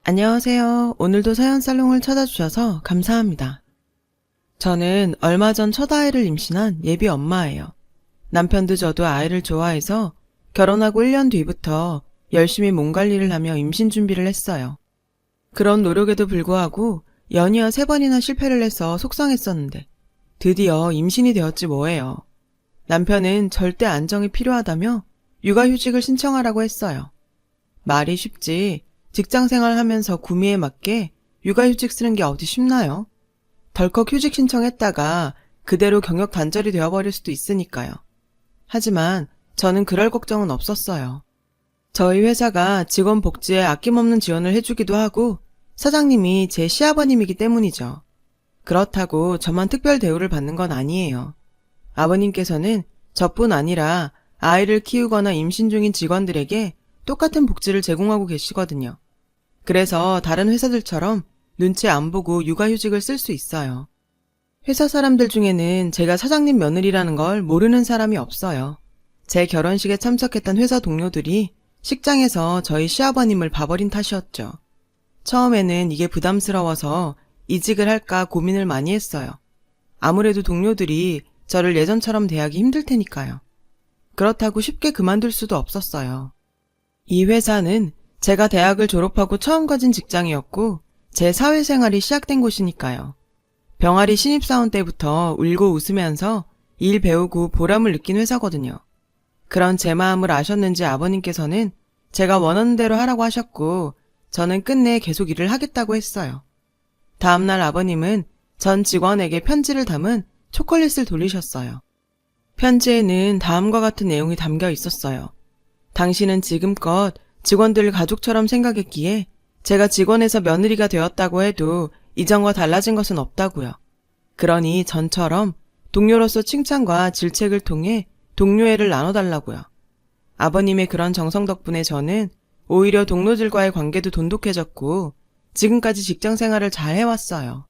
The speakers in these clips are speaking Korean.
안녕하세요. 오늘도 사연살롱을 찾아주셔서 감사합니다. 저는 얼마 전 첫 아이를 임신한 예비 엄마예요. 남편도 저도 아이를 좋아해서 결혼하고 1년 뒤부터 열심히 몸 관리를 하며 임신 준비를 했어요. 그런 노력에도 불구하고 연이어 3번이나 실패를 해서 속상했었는데 드디어 임신이 되었지 뭐예요. 남편은 절대 안정이 필요하다며 육아휴직을 신청하라고 했어요. 말이 쉽지 직장생활 하면서 구미에 맞게 육아휴직 쓰는 게 어디 쉽나요? 덜컥 휴직 신청했다가 그대로 경력 단절이 되어버릴 수도 있으니까요. 하지만 저는 그럴 걱정은 없었어요. 저희 회사가 직원 복지에 아낌없는 지원을 해주기도 하고 사장님이 제 시아버님이기 때문이죠. 그렇다고 저만 특별 대우를 받는 건 아니에요. 아버님께서는 저뿐 아니라 아이를 키우거나 임신 중인 직원들에게 똑같은 복지를 제공하고 계시거든요. 그래서 다른 회사들처럼 눈치 안 보고 육아휴직을 쓸 수 있어요. 회사 사람들 중에는 제가 사장님 며느리라는 걸 모르는 사람이 없어요. 제 결혼식에 참석했던 회사 동료들이 식장에서 저희 시아버님을 봐버린 탓이었죠. 처음에는 이게 부담스러워서 이직을 할까 고민을 많이 했어요. 아무래도 동료들이 저를 예전처럼 대하기 힘들 테니까요. 그렇다고 쉽게 그만둘 수도 없었어요. 이 회사는 제가 대학을 졸업하고 처음 가진 직장이었고 제 사회생활이 시작된 곳이니까요. 병아리 신입사원 때부터 울고 웃으면서 일 배우고 보람을 느낀 회사거든요. 그런 제 마음을 아셨는지 아버님께서는 제가 원하는 대로 하라고 하셨고 저는 끝내 계속 일을 하겠다고 했어요. 다음날 아버님은 전 직원에게 편지를 담은 초콜릿을 돌리셨어요. 편지에는 다음과 같은 내용이 담겨 있었어요. 당신은 지금껏 직원들을 가족처럼 생각했기에 제가 직원에서 며느리가 되었다고 해도 이전과 달라진 것은 없다고요. 그러니 전처럼 동료로서 칭찬과 질책을 통해 동료애를 나눠달라고요. 아버님의 그런 정성 덕분에 저는 오히려 동료들과의 관계도 돈독해졌고 지금까지 직장 생활을 잘 해왔어요.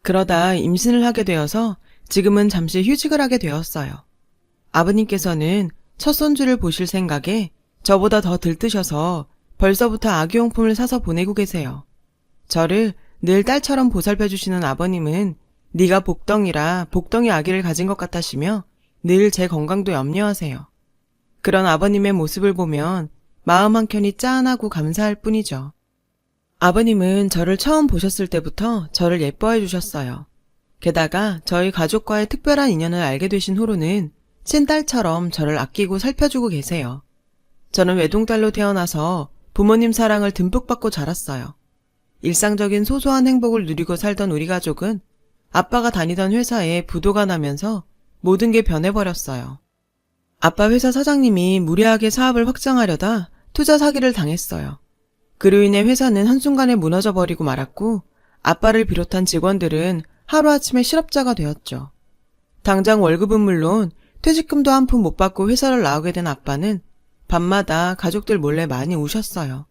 그러다 임신을 하게 되어서 지금은 잠시 휴직을 하게 되었어요. 아버님께서는 첫 손주를 보실 생각에 저보다 더 들뜨셔서 벌써부터 아기용품을 사서 보내고 계세요. 저를 늘 딸처럼 보살펴주시는 아버님은 네가 복덩이라 복덩이 아기를 가진 것 같다시며 늘 제 건강도 염려하세요. 그런 아버님의 모습을 보면 마음 한켠이 짠하고 감사할 뿐이죠. 아버님은 저를 처음 보셨을 때부터 저를 예뻐해 주셨어요. 게다가 저희 가족과의 특별한 인연을 알게 되신 후로는 친딸처럼 저를 아끼고 살펴주고 계세요. 저는 외동딸로 태어나서 부모님 사랑을 듬뿍 받고 자랐어요. 일상적인 소소한 행복을 누리고 살던 우리 가족은 아빠가 다니던 회사에 부도가 나면서 모든 게 변해버렸어요. 아빠 회사 사장님이 무리하게 사업을 확장하려다 투자 사기를 당했어요. 그로 인해 회사는 한순간에 무너져버리고 말았고 아빠를 비롯한 직원들은 하루아침에 실업자가 되었죠. 당장 월급은 물론 퇴직금도 한 푼 못 받고 회사를 나오게 된 아빠는 밤마다 가족들 몰래 많이 우셨어요.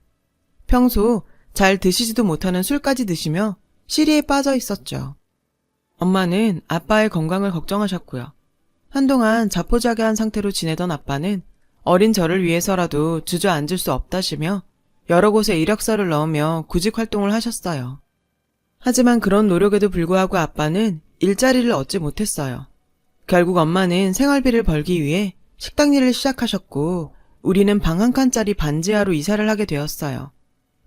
평소 잘 드시지도 못하는 술까지 드시며 시리에 빠져 있었죠. 엄마는 아빠의 건강을 걱정하셨고요. 한동안 자포자기한 상태로 지내던 아빠는 어린 저를 위해서라도 주저앉을 수 없다시며 여러 곳에 이력서를 넣으며 구직 활동을 하셨어요. 하지만 그런 노력에도 불구하고 아빠는 일자리를 얻지 못했어요. 결국 엄마는 생활비를 벌기 위해 식당 일을 시작하셨고 우리는 방 한 칸짜리 반지하로 이사를 하게 되었어요.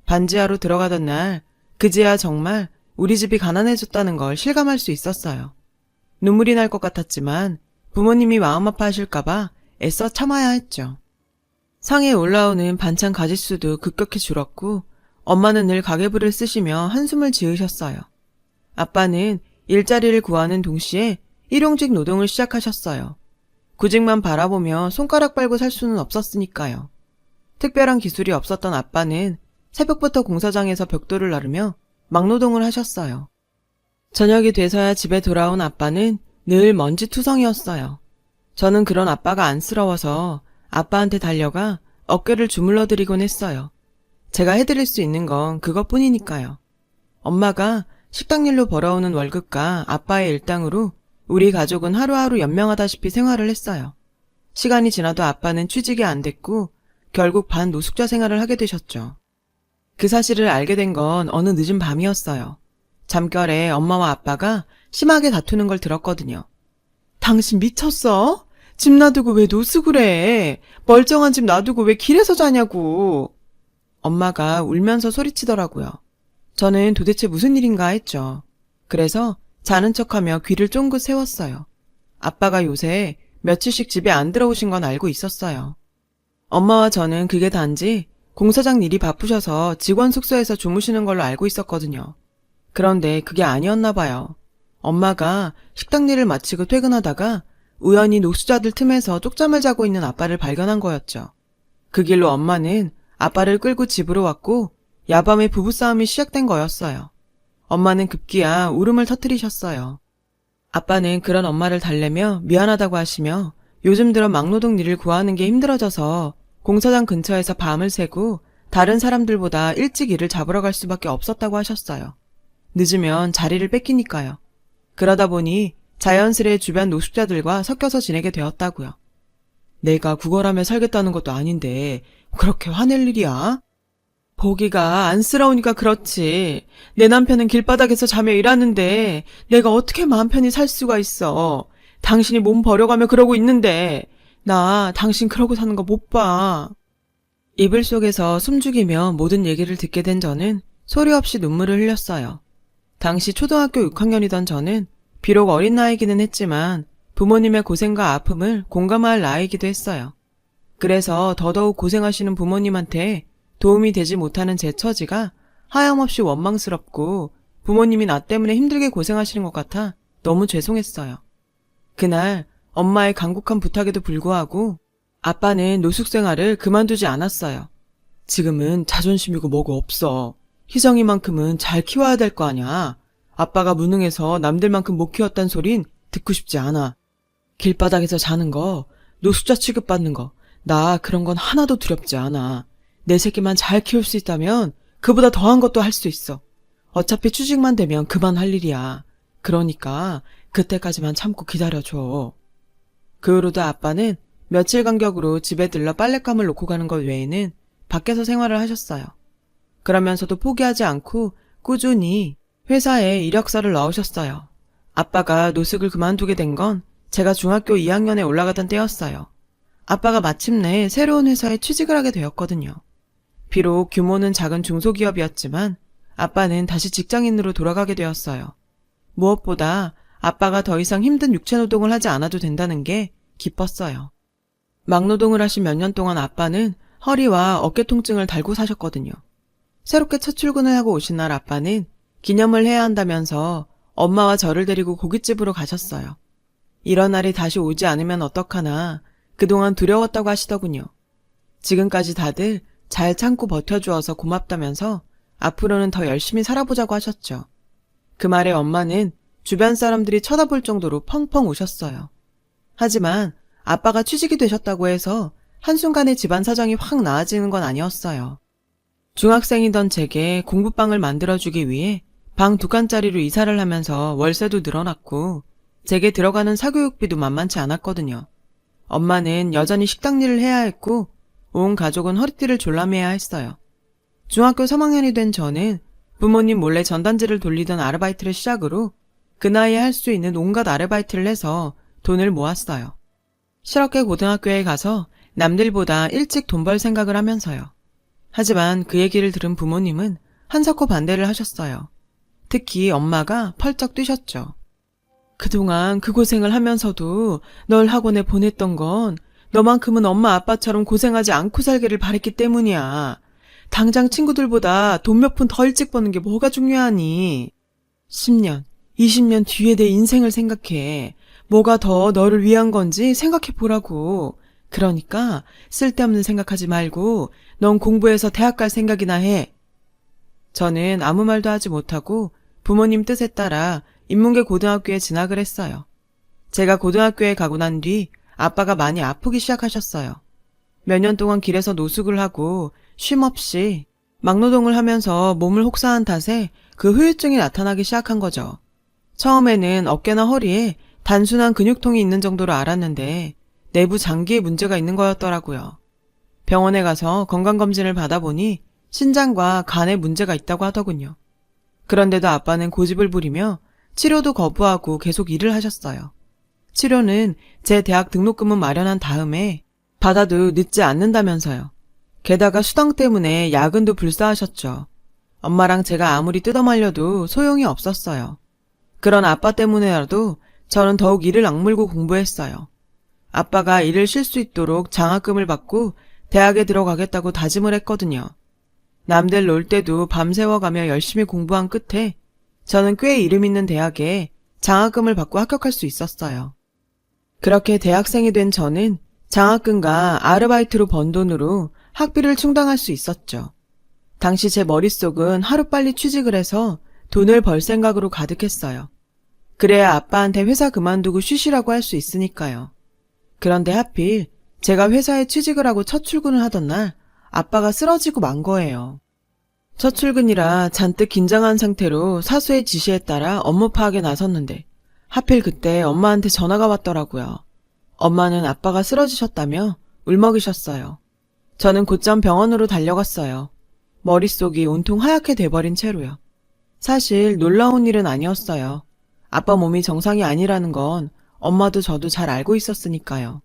반지하로 들어가던 날 그제야 정말 우리 집이 가난해졌다는 걸 실감할 수 있었어요. 눈물이 날 것 같았지만 부모님이 마음 아파하실까봐 애써 참아야 했죠. 상에 올라오는 반찬 가짓수도 급격히 줄었고 엄마는 늘 가계부를 쓰시며 한숨을 지으셨어요. 아빠는 일자리를 구하는 동시에 일용직 노동을 시작하셨어요. 구직만 바라보며 손가락 빨고 살 수는 없었으니까요. 특별한 기술이 없었던 아빠는 새벽부터 공사장에서 벽돌을 나르며 막노동을 하셨어요. 저녁이 돼서야 집에 돌아온 아빠는 늘 먼지투성이었어요. 저는 그런 아빠가 안쓰러워서 아빠한테 달려가 어깨를 주물러드리곤 했어요. 제가 해드릴 수 있는 건 그것뿐이니까요. 엄마가 식당 일로 벌어오는 월급과 아빠의 일당으로 우리 가족은 하루하루 연명하다시피 생활을 했어요. 시간이 지나도 아빠는 취직이 안 됐고 결국 반노숙자 생활을 하게 되셨죠. 그 사실을 알게 된 건 어느 늦은 밤이었어요. 잠결에 엄마와 아빠가 심하게 다투는 걸 들었거든요. 당신 미쳤어? 집 놔두고 왜 노숙을 해? 멀쩡한 집 놔두고 왜 길에서 자냐고. 엄마가 울면서 소리치더라고요. 저는 도대체 무슨 일인가 했죠. 그래서 자는 척하며 귀를 쫑긋 세웠어요. 아빠가 요새 며칠씩 집에 안 들어오신 건 알고 있었어요. 엄마와 저는 그게 단지 공사장 일이 바쁘셔서 직원 숙소에서 주무시는 걸로 알고 있었거든요. 그런데 그게 아니었나 봐요. 엄마가 식당 일을 마치고 퇴근하다가 우연히 노숙자들 틈에서 쪽잠을 자고 있는 아빠를 발견한 거였죠. 그 길로 엄마는 아빠를 끌고 집으로 왔고 야밤에 부부싸움이 시작된 거였어요. 엄마는 급기야 울음을 터뜨리셨어요. 아빠는 그런 엄마를 달래며 미안하다고 하시며 요즘 들어 막노동 일을 구하는 게 힘들어져서 공사장 근처에서 밤을 새고 다른 사람들보다 일찍 일을 잡으러 갈 수밖에 없었다고 하셨어요. 늦으면 자리를 뺏기니까요. 그러다 보니 자연스레 주변 노숙자들과 섞여서 지내게 되었다고요. 내가 구걸하며 살겠다는 것도 아닌데 그렇게 화낼 일이야? 보기가 안쓰러우니까 그렇지. 내 남편은 길바닥에서 자며 일하는데 내가 어떻게 마음 편히 살 수가 있어. 당신이 몸 버려가며 그러고 있는데 나 당신 그러고 사는 거 못 봐. 이불 속에서 숨죽이며 모든 얘기를 듣게 된 저는 소리 없이 눈물을 흘렸어요. 당시 초등학교 6학년이던 저는 비록 어린 나이기는 했지만 부모님의 고생과 아픔을 공감할 나이기도 했어요. 그래서 더더욱 고생하시는 부모님한테 도움이 되지 못하는 제 처지가 하염없이 원망스럽고 부모님이 나 때문에 힘들게 고생하시는 것 같아 너무 죄송했어요. 그날 엄마의 간곡한 부탁에도 불구하고 아빠는 노숙 생활을 그만두지 않았어요. 지금은 자존심이고 뭐고 없어. 희정이만큼은 잘 키워야 될 거 아냐. 아빠가 무능해서 남들만큼 못 키웠단 소린 듣고 싶지 않아. 길바닥에서 자는 거, 노숙자 취급받는 거, 나 그런 건 하나도 두렵지 않아. 내 새끼만 잘 키울 수 있다면 그보다 더한 것도 할 수 있어. 어차피 취직만 되면 그만할 일이야. 그러니까 그때까지만 참고 기다려줘. 그 후로도 아빠는 며칠 간격으로 집에 들러 빨랫감을 놓고 가는 것 외에는 밖에서 생활을 하셨어요. 그러면서도 포기하지 않고 꾸준히 회사에 이력서를 넣으셨어요. 아빠가 노숙을 그만두게 된 건 제가 중학교 2학년에 올라가던 때였어요. 아빠가 마침내 새로운 회사에 취직을 하게 되었거든요. 비록 규모는 작은 중소기업이었지만 아빠는 다시 직장인으로 돌아가게 되었어요. 무엇보다 아빠가 더 이상 힘든 육체노동을 하지 않아도 된다는 게 기뻤어요. 막노동을 하신 몇 년 동안 아빠는 허리와 어깨 통증을 달고 사셨거든요. 새롭게 첫 출근을 하고 오신 날 아빠는 기념을 해야 한다면서 엄마와 저를 데리고 고깃집으로 가셨어요. 이런 날이 다시 오지 않으면 어떡하나 그동안 두려웠다고 하시더군요. 지금까지 다들 잘 참고 버텨주어서 고맙다면서 앞으로는 더 열심히 살아보자고 하셨죠. 그 말에 엄마는 주변 사람들이 쳐다볼 정도로 펑펑 우셨어요. 하지만 아빠가 취직이 되셨다고 해서 한순간에 집안 사정이 확 나아지는 건 아니었어요. 중학생이던 제게 공부방을 만들어주기 위해 방 2칸짜리로 이사를 하면서 월세도 늘어났고 제게 들어가는 사교육비도 만만치 않았거든요. 엄마는 여전히 식당 일을 해야 했고 온 가족은 허리띠를 졸라매야 했어요. 중학교 3학년이 된 저는 부모님 몰래 전단지를 돌리던 아르바이트를 시작으로 그 나이에 할 수 있는 온갖 아르바이트를 해서 돈을 모았어요. 실업계 고등학교에 가서 남들보다 일찍 돈 벌 생각을 하면서요. 하지만 그 얘기를 들은 부모님은 한사코 반대를 하셨어요. 특히 엄마가 펄쩍 뛰셨죠. 그동안 그 고생을 하면서도 널 학원에 보냈던 건 너만큼은 엄마 아빠처럼 고생하지 않고 살기를 바랬기 때문이야. 당장 친구들보다 돈 몇 푼 더 일찍 버는 게 뭐가 중요하니. 10년, 20년 뒤에 내 인생을 생각해. 뭐가 더 너를 위한 건지 생각해 보라고. 그러니까 쓸데없는 생각하지 말고 넌 공부해서 대학 갈 생각이나 해. 저는 아무 말도 하지 못하고 부모님 뜻에 따라 인문계 고등학교에 진학을 했어요. 제가 고등학교에 가고 난 뒤 아빠가 많이 아프기 시작하셨어요. 몇 년 동안 길에서 노숙을 하고 쉼없이 막노동을 하면서 몸을 혹사한 탓에 그 후유증이 나타나기 시작한 거죠. 처음에는 어깨나 허리에 단순한 근육통이 있는 정도로 알았는데 내부 장기에 문제가 있는 거였더라고요. 병원에 가서 건강검진을 받아보니 신장과 간에 문제가 있다고 하더군요. 그런데도 아빠는 고집을 부리며 치료도 거부하고 계속 일을 하셨어요. 치료는 제 대학 등록금은 마련한 다음에 받아도 늦지 않는다면서요. 게다가 수당 때문에 야근도 불사하셨죠. 엄마랑 제가 아무리 뜯어말려도 소용이 없었어요. 그런 아빠 때문에라도 저는 더욱 이를 악물고 공부했어요. 아빠가 일을 쉴 수 있도록 장학금을 받고 대학에 들어가겠다고 다짐을 했거든요. 남들 놀 때도 밤새워가며 열심히 공부한 끝에 저는 꽤 이름 있는 대학에 장학금을 받고 합격할 수 있었어요. 그렇게 대학생이 된 저는 장학금과 아르바이트로 번 돈으로 학비를 충당할 수 있었죠. 당시 제 머릿속은 하루빨리 취직을 해서 돈을 벌 생각으로 가득했어요. 그래야 아빠한테 회사 그만두고 쉬시라고 할 수 있으니까요. 그런데 하필 제가 회사에 취직을 하고 첫 출근을 하던 날 아빠가 쓰러지고 만 거예요. 첫 출근이라 잔뜩 긴장한 상태로 사수의 지시에 따라 업무 파악에 나섰는데 하필 그때 엄마한테 전화가 왔더라고요. 엄마는 아빠가 쓰러지셨다며 울먹이셨어요. 저는 곧장 병원으로 달려갔어요. 머릿속이 온통 하얗게 돼버린 채로요. 사실 놀라운 일은 아니었어요. 아빠 몸이 정상이 아니라는 건 엄마도 저도 잘 알고 있었으니까요.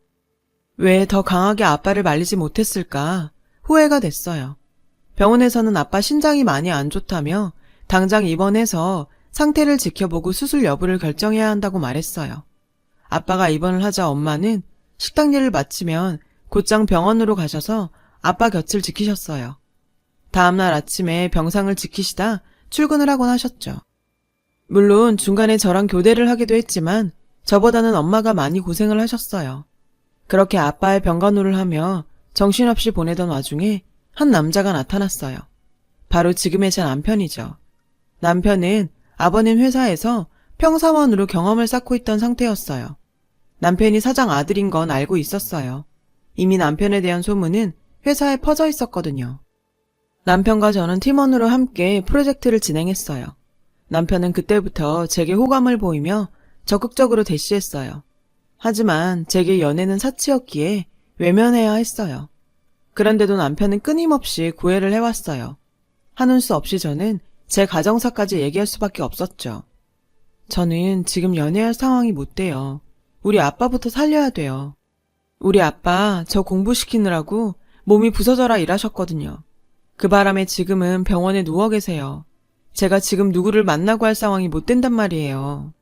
왜 더 강하게 아빠를 말리지 못했을까 후회가 됐어요. 병원에서는 아빠 신장이 많이 안 좋다며 당장 입원해서 상태를 지켜보고 수술 여부를 결정해야 한다고 말했어요. 아빠가 입원을 하자 엄마는 식당 일을 마치면 곧장 병원으로 가셔서 아빠 곁을 지키셨어요. 다음날 아침에 병상을 지키시다 출근을 하곤 하셨죠. 물론 중간에 저랑 교대를 하기도 했지만 저보다는 엄마가 많이 고생을 하셨어요. 그렇게 아빠의 병간호를 하며 정신없이 보내던 와중에 한 남자가 나타났어요. 바로 지금의 제 남편이죠. 남편은 아버님 회사에서 평사원으로 경험을 쌓고 있던 상태였어요. 남편이 사장 아들인 건 알고 있었어요. 이미 남편에 대한 소문은 회사에 퍼져 있었거든요. 남편과 저는 팀원으로 함께 프로젝트를 진행했어요. 남편은 그때부터 제게 호감을 보이며 적극적으로 대시했어요. 하지만 제게 연애는 사치였기에 외면해야 했어요. 그런데도 남편은 끊임없이 구애를 해왔어요. 하는 수 없이 저는 제 가정사까지 얘기할 수밖에 없었죠. 저는 지금 연애할 상황이 못 돼요. 우리 아빠부터 살려야 돼요. 우리 아빠 저 공부시키느라고 몸이 부서져라 일하셨거든요. 그 바람에 지금은 병원에 누워 계세요. 제가 지금 누구를 만나고 할 상황이 못 된단 말이에요.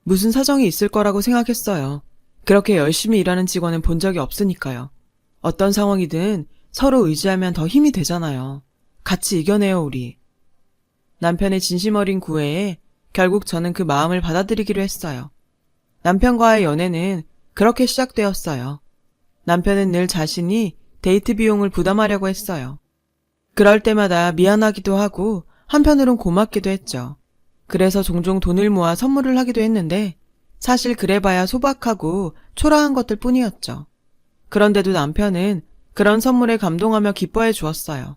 무슨 사정이 있을 거라고 생각했어요. 그렇게 열심히 일하는 직원은 본 적이 없으니까요. 어떤 상황이든 서로 의지하면 더 힘이 되잖아요. 같이 이겨내요, 우리. 남편의 진심 어린 구애에 결국 저는 그 마음을 받아들이기로 했어요. 남편과의 연애는 그렇게 시작되었어요. 남편은 늘 자신이 데이트 비용을 부담하려고 했어요. 그럴 때마다 미안하기도 하고 한편으론 고맙기도 했죠. 그래서 종종 돈을 모아 선물을 하기도 했는데 사실 그래봐야 소박하고 초라한 것들 뿐이었죠. 그런데도 남편은 그런 선물에 감동하며 기뻐해 주었어요.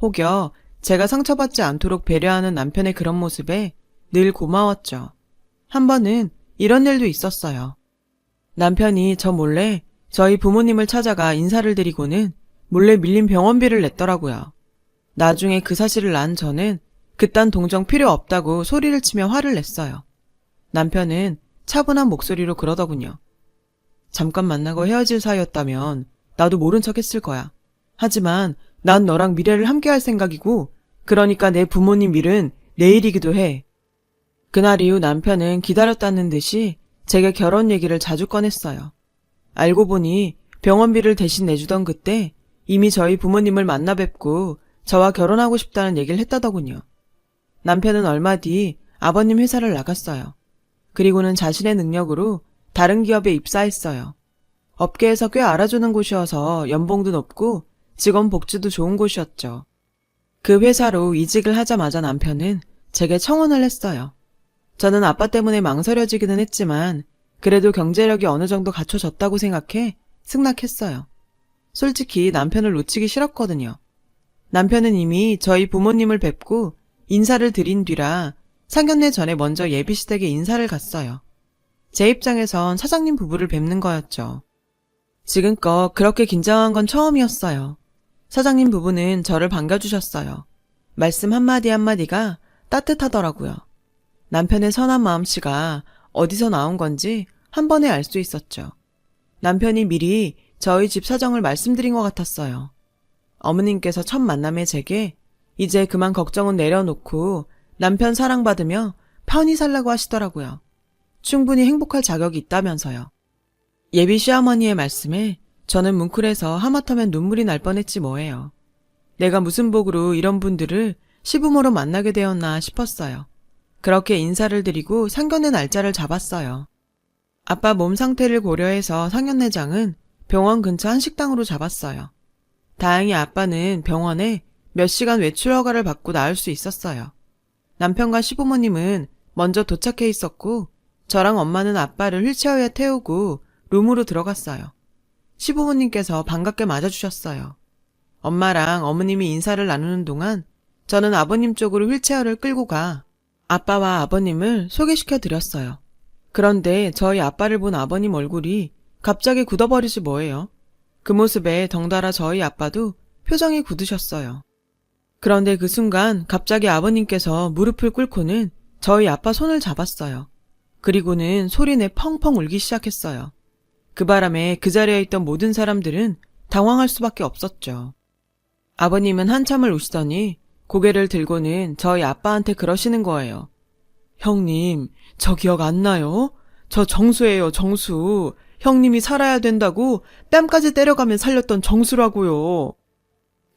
혹여 제가 상처받지 않도록 배려하는 남편의 그런 모습에 늘 고마웠죠. 한 번은 이런 일도 있었어요. 남편이 저 몰래 저희 부모님을 찾아가 인사를 드리고는 몰래 밀린 병원비를 냈더라고요. 나중에 그 사실을 안 저는 그딴 동정 필요 없다고 소리를 치며 화를 냈어요. 남편은 차분한 목소리로 그러더군요. 잠깐 만나고 헤어질 사이였다면 나도 모른 척 했을 거야. 하지만 난 너랑 미래를 함께 할 생각이고 그러니까 내 부모님 일은 내일이기도 해. 그날 이후 남편은 기다렸다는 듯이 제게 결혼 얘기를 자주 꺼냈어요. 알고 보니 병원비를 대신 내주던 그때 이미 저희 부모님을 만나 뵙고 저와 결혼하고 싶다는 얘기를 했다더군요. 남편은 얼마 뒤 아버님 회사를 나갔어요. 그리고는 자신의 능력으로 다른 기업에 입사했어요. 업계에서 꽤 알아주는 곳이어서 연봉도 높고 직원 복지도 좋은 곳이었죠. 그 회사로 이직을 하자마자 남편은 제게 청혼을 했어요. 저는 아빠 때문에 망설여지기는 했지만 그래도 경제력이 어느 정도 갖춰졌다고 생각해 승낙했어요. 솔직히 남편을 놓치기 싫었거든요. 남편은 이미 저희 부모님을 뵙고 인사를 드린 뒤라 상견례 전에 먼저 예비시댁에 인사를 갔어요. 제 입장에선 사장님 부부를 뵙는 거였죠. 지금껏 그렇게 긴장한 건 처음이었어요. 사장님 부부는 저를 반겨주셨어요. 말씀 한마디 한마디가 따뜻하더라고요. 남편의 선한 마음씨가 어디서 나온 건지 한 번에 알 수 있었죠. 남편이 미리 저희 집 사정을 말씀드린 것 같았어요. 어머님께서 첫 만남에 제게 이제 그만 걱정은 내려놓고 남편 사랑받으며 편히 살라고 하시더라고요. 충분히 행복할 자격이 있다면서요. 예비 시어머니의 말씀에 저는 뭉클해서 하마터면 눈물이 날 뻔했지 뭐예요. 내가 무슨 복으로 이런 분들을 시부모로 만나게 되었나 싶었어요. 그렇게 인사를 드리고 상견례 날짜를 잡았어요. 아빠 몸 상태를 고려해서 상견례장은 병원 근처 한식당으로 잡았어요. 다행히 아빠는 병원에 몇 시간 외출 허가를 받고 나올 수 있었어요. 남편과 시부모님은 먼저 도착해 있었고 저랑 엄마는 아빠를 휠체어에 태우고 룸으로 들어갔어요. 시부모님께서 반갑게 맞아주셨어요. 엄마랑 어머님이 인사를 나누는 동안 저는 아버님 쪽으로 휠체어를 끌고 가 아빠와 아버님을 소개시켜 드렸어요. 그런데 저희 아빠를 본 아버님 얼굴이 갑자기 굳어버리지 뭐예요. 그 모습에 덩달아 저희 아빠도 표정이 굳으셨어요. 그런데 그 순간 갑자기 아버님께서 무릎을 꿇고는 저희 아빠 손을 잡았어요. 그리고는 소리내 펑펑 울기 시작했어요. 그 바람에 그 자리에 있던 모든 사람들은 당황할 수밖에 없었죠. 아버님은 한참을 우시더니 고개를 들고는 저희 아빠한테 그러시는 거예요. 형님, 저 기억 안 나요? 저 정수예요, 정수. 형님이 살아야 된다고 뺨까지 때려가며 살렸던 정수라고요.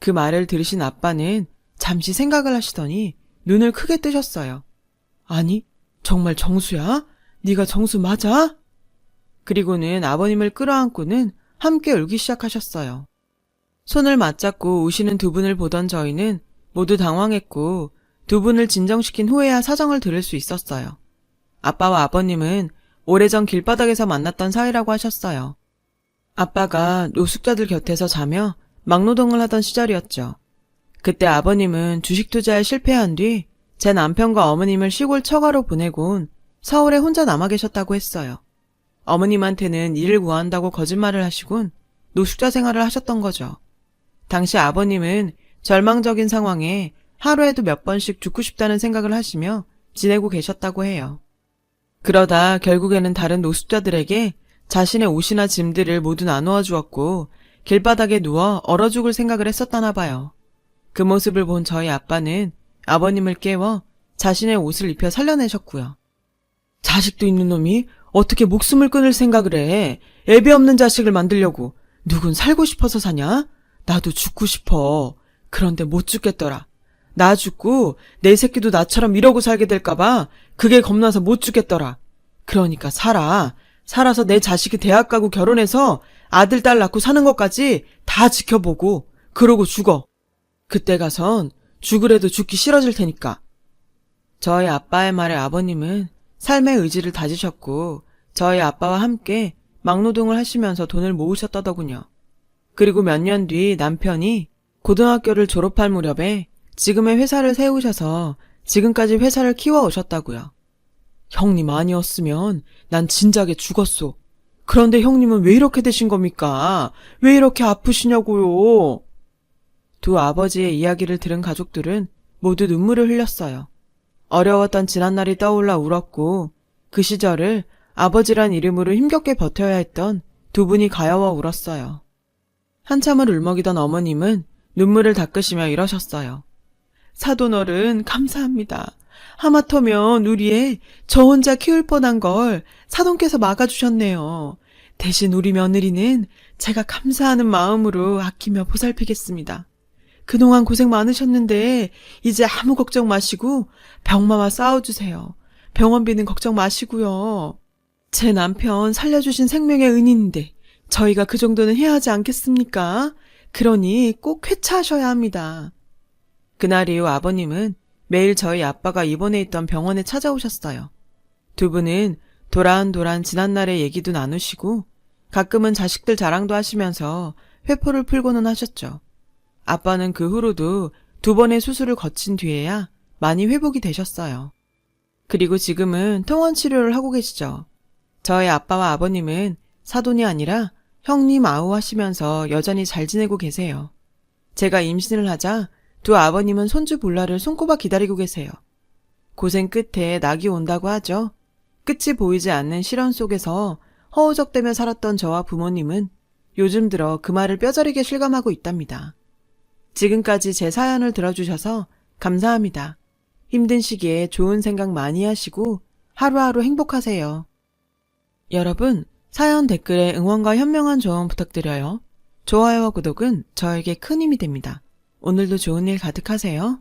그 말을 들으신 아빠는 잠시 생각을 하시더니 눈을 크게 뜨셨어요. 아니, 정말 정수야? 네가 정수 맞아? 그리고는 아버님을 끌어안고는 함께 울기 시작하셨어요. 손을 맞잡고 우시는 두 분을 보던 저희는 모두 당황했고 두 분을 진정시킨 후에야 사정을 들을 수 있었어요. 아빠와 아버님은 오래전 길바닥에서 만났던 사이라고 하셨어요. 아빠가 노숙자들 곁에서 자며 막노동을 하던 시절이었죠. 그때 아버님은 주식 투자에 실패한 뒤 제 남편과 어머님을 시골 처가로 보내곤 서울에 혼자 남아 계셨다고 했어요. 어머님한테는 일을 구한다고 거짓말을 하시곤 노숙자 생활을 하셨던 거죠. 당시 아버님은 절망적인 상황에 하루에도 몇 번씩 죽고 싶다는 생각을 하시며 지내고 계셨다고 해요. 그러다 결국에는 다른 노숙자들에게 자신의 옷이나 짐들을 모두 나누어 주었고 길바닥에 누워 얼어 죽을 생각을 했었다나 봐요. 그 모습을 본 저희 아빠는 아버님을 깨워 자신의 옷을 입혀 살려내셨고요. 자식도 있는 놈이 어떻게 목숨을 끊을 생각을 해. 애비 없는 자식을 만들려고. 누군 살고 싶어서 사냐? 나도 죽고 싶어. 그런데 못 죽겠더라. 나 죽고 내 새끼도 나처럼 이러고 살게 될까봐 그게 겁나서 못 죽겠더라. 그러니까 살아. 살아서 내 자식이 대학 가고 결혼해서 아들 딸 낳고 사는 것까지 다 지켜보고 그러고 죽어. 그때 가선 죽으래도 죽기 싫어질 테니까. 저희 아빠의 말에 아버님은 삶의 의지를 다지셨고 저희 아빠와 함께 막노동을 하시면서 돈을 모으셨다더군요. 그리고 몇 년 뒤 남편이 고등학교를 졸업할 무렵에 지금의 회사를 세우셔서 지금까지 회사를 키워오셨다고요. 형님 아니었으면 난 진작에 죽었소. 그런데 형님은 왜 이렇게 되신 겁니까? 왜 이렇게 아프시냐고요? 두 아버지의 이야기를 들은 가족들은 모두 눈물을 흘렸어요. 어려웠던 지난날이 떠올라 울었고 그 시절을 아버지란 이름으로 힘겹게 버텨야 했던 두 분이 가여워 울었어요. 한참을 울먹이던 어머님은 눈물을 닦으시며 이러셨어요. 사돈어른 감사합니다. 하마터면 우리 애 저 혼자 키울 뻔한 걸 사돈께서 막아주셨네요. 대신 우리 며느리는 제가 감사하는 마음으로 아끼며 보살피겠습니다. 그동안 고생 많으셨는데 이제 아무 걱정 마시고 병마와 싸워주세요. 병원비는 걱정 마시고요. 제 남편 살려주신 생명의 은인인데 저희가 그 정도는 해야 하지 않겠습니까? 그러니 꼭 회차하셔야 합니다. 그날 이후 아버님은 매일 저희 아빠가 입원해 있던 병원에 찾아오셨어요. 두 분은 도란도란 지난날의 얘기도 나누시고 가끔은 자식들 자랑도 하시면서 회포를 풀고는 하셨죠. 아빠는 그 후로도 두 번의 수술을 거친 뒤에야 많이 회복이 되셨어요. 그리고 지금은 통원 치료를 하고 계시죠. 저희 아빠와 아버님은 사돈이 아니라 형님 아우 하시면서 여전히 잘 지내고 계세요. 제가 임신을 하자 두 아버님은 손주 볼라를 손꼽아 기다리고 계세요. 고생 끝에 낙이 온다고 하죠. 끝이 보이지 않는 시련 속에서 허우적대며 살았던 저와 부모님은 요즘 들어 그 말을 뼈저리게 실감하고 있답니다. 지금까지 제 사연을 들어주셔서 감사합니다. 힘든 시기에 좋은 생각 많이 하시고 하루하루 행복하세요. 여러분, 사연 댓글에 응원과 현명한 조언 부탁드려요. 좋아요와 구독은 저에게 큰 힘이 됩니다. 오늘도 좋은 일 가득하세요.